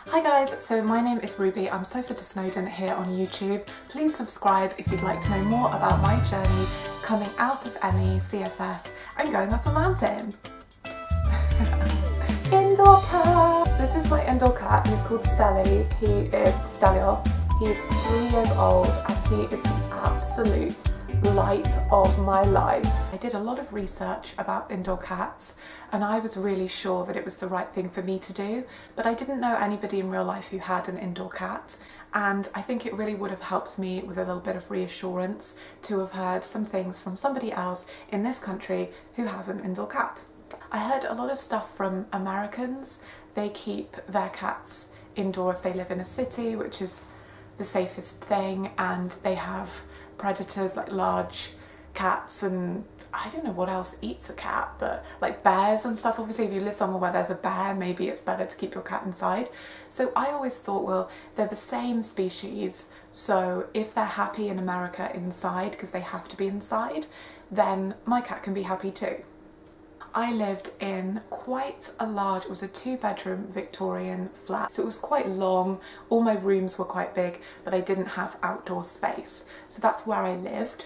Hi guys, so my name is Ruby. I'm Sofa to Snowdon here on YouTube. Please subscribe if you'd like to know more about my journey coming out of ME, CFS and going up a mountain. Indoor cat! This is my indoor cat. He's called Stelly. He is Stelios. He's 3 years old and he is the absolute light of my life. I did a lot of research about indoor cats and I was really sure that it was the right thing for me to do, but I didn't know anybody in real life who had an indoor cat, and I think it really would have helped me with a little bit of reassurance to have heard some things from somebody else in this country who has an indoor cat. I heard a lot of stuff from Americans. They keep their cats indoor if they live in a city, which is the safest thing, and they have predators like large cats and I don't know what else eats a cat, but like bears and stuff. Obviously if you live somewhere where there's a bear, maybe it's better to keep your cat inside. So I always thought, well, they're the same species, so if they're happy in America inside because they have to be inside, then my cat can be happy too. I lived in quite a large, it was a 2-bedroom Victorian flat, so it was quite long. All my rooms were quite big, but I didn't have outdoor space, so that's where I lived.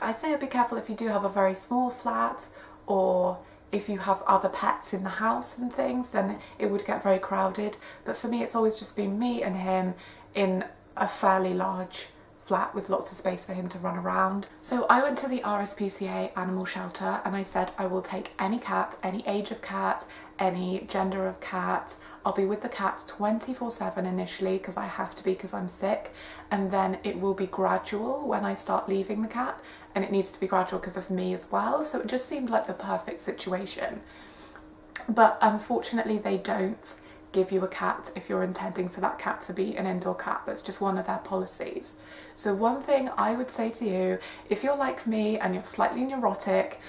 I say be careful if you do have a very small flat, or if you have other pets in the house and things, then it would get very crowded, but for me it's always just been me and him in a fairly large flat with lots of space for him to run around. So I went to the RSPCA animal shelter and I said I will take any cat, any age of cat, any gender of cat. I'll be with the cat 24/7 initially because I have to be because I'm sick, and then it will be gradual when I start leaving the cat, and it needs to be gradual because of me as well. So it just seemed like the perfect situation. But unfortunately they don't give you a cat if you're intending for that cat to be an indoor cat. That's just one of their policies. So one thing I would say to you, if you're like me and you're slightly neurotic,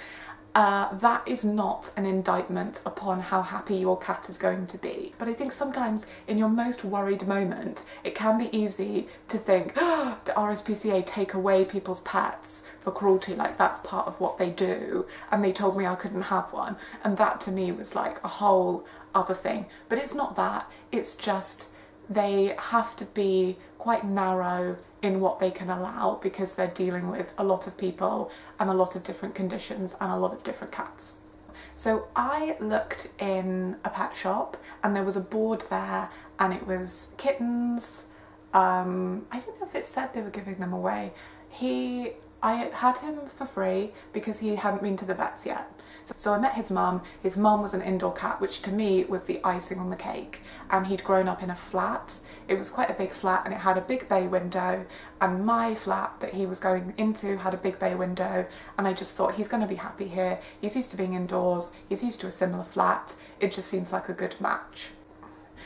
that is not an indictment upon how happy your cat is going to be. But I think sometimes in your most worried moment, it can be easy to think, oh, the RSPCA take away people's pets for cruelty, like that's part of what they do, and they told me I couldn't have one, and that to me was like a whole other thing. But it's not that, it's just they have to be quite narrow in what they can allow because they're dealing with a lot of people and a lot of different conditions and a lot of different cats. So I looked in a pet shop and there was a board there and it was kittens. I don't know if it said they were giving them away. I had him for free because he hadn't been to the vets yet. So I met his mum. His mum was an indoor cat, which to me was the icing on the cake, and he'd grown up in a flat. It was quite a big flat and it had a big bay window, and my flat that he was going into had a big bay window, and I just thought he's going to be happy here. He's used to being indoors, he's used to a similar flat, it just seems like a good match.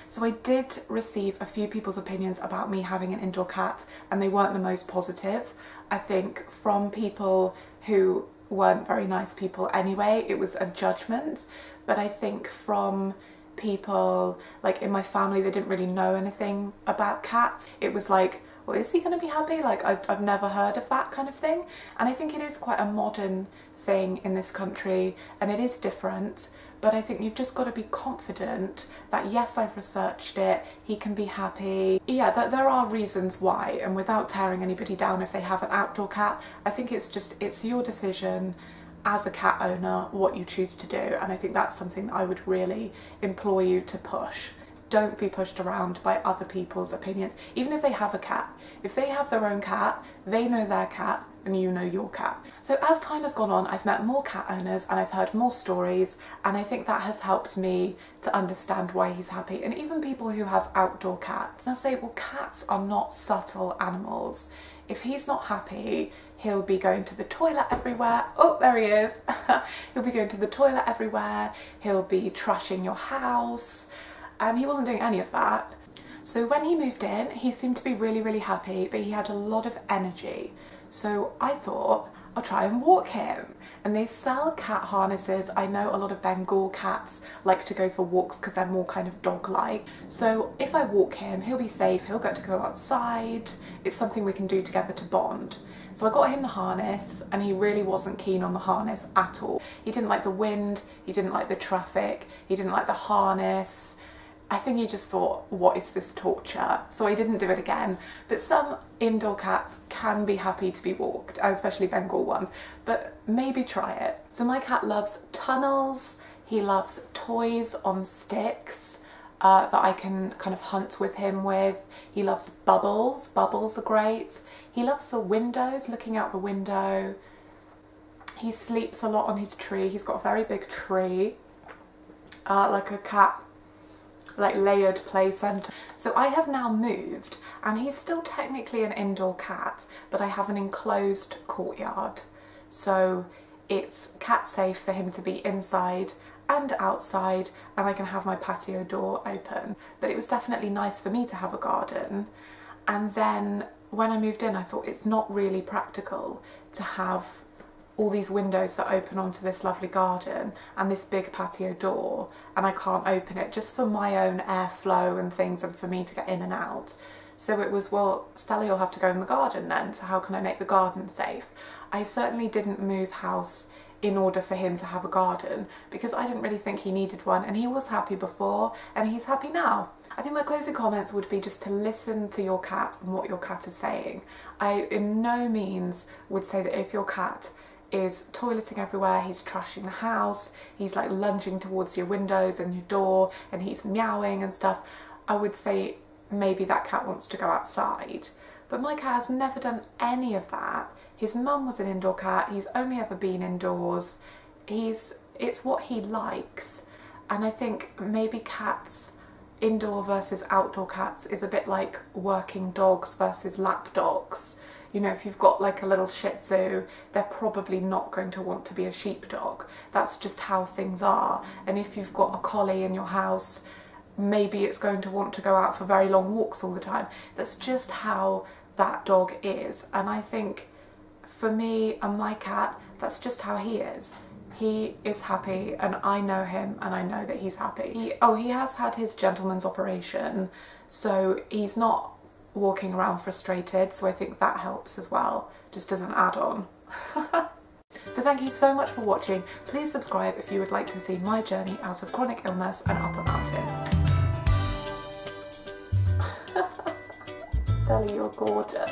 So I did receive a few people's opinions about me having an indoor cat, and they weren't the most positive. I think from people who weren't very nice people anyway, it was a judgment, but I think from people like in my family, they didn't really know anything about cats. It was like, well, is he going to be happy? Like I've never heard of that kind of thing. And I think it is quite a modern thing in this country and it is different, but I think you've just got to be confident that yes, I've researched it, he can be happy. Yeah, there are reasons why, and without tearing anybody down if they have an outdoor cat, I think it's your decision as a cat owner what you choose to do, and I think that's something that I would really implore you to push. Don't be pushed around by other people's opinions, even if they have a cat. If they have their own cat, they know their cat and you know your cat. So as time has gone on, I've met more cat owners and I've heard more stories, and I think that has helped me to understand why he's happy. And even people who have outdoor cats, they'll say, well, cats are not subtle animals. If he's not happy, he'll be going to the toilet everywhere. Oh, there he is. He'll be going to the toilet everywhere. He'll be trashing your house. And he wasn't doing any of that. So when he moved in, he seemed to be really, really happy, but he had a lot of energy. So I thought, I'll try and walk him. And they sell cat harnesses. I know a lot of Bengal cats like to go for walks because they're more kind of dog-like. So if I walk him, he'll be safe, he'll get to go outside. It's something we can do together to bond. So I got him the harness and he really wasn't keen on the harness at all. He didn't like the wind, he didn't like the traffic, he didn't like the harness. I think he just thought, what is this torture? So I didn't do it again. But some indoor cats can be happy to be walked, especially Bengal ones, but maybe try it. So my cat loves tunnels, he loves toys on sticks that I can kind of hunt with him with. He loves bubbles, bubbles are great. He loves the windows, looking out the window. He sleeps a lot on his tree, he's got a very big tree, like a cat, like layered play centre. So I have now moved and he's still technically an indoor cat, but I have an enclosed courtyard. So it's cat safe for him to be inside and outside, and I can have my patio door open. But it was definitely nice for me to have a garden. And then when I moved in, I thought it's not really practical to have all these windows that open onto this lovely garden and this big patio door, and I can't open it just for my own airflow and things and for me to get in and out. So it was, well, Stelly will have to go in the garden then, so how can I make the garden safe? I certainly didn't move house in order for him to have a garden because I didn't really think he needed one, and he was happy before and he's happy now. I think my closing comments would be just to listen to your cat and what your cat is saying. I in no means would say that if your cat is toileting everywhere, he's trashing the house, he's like lunging towards your windows and your door and he's meowing and stuff, I would say maybe that cat wants to go outside. But my cat has never done any of that. His mum was an indoor cat, he's only ever been indoors, it's what he likes. And I think maybe cats, indoor versus outdoor cats, is a bit like working dogs versus lap dogs. You know, if you've got like a little Shih Tzu, they're probably not going to want to be a sheepdog. That's just how things are. And if you've got a collie in your house, maybe it's going to want to go out for very long walks all the time. That's just how that dog is. And I think for me and my cat, that's just how he is. He is happy and I know him and I know that he's happy. He has had his gentleman's operation, so he's not walking around frustrated, so I think that helps as well, just as an add-on. So thank you so much for watching. Please subscribe if you would like to see my journey out of chronic illness and up a mountain. Stelly, you're gorgeous.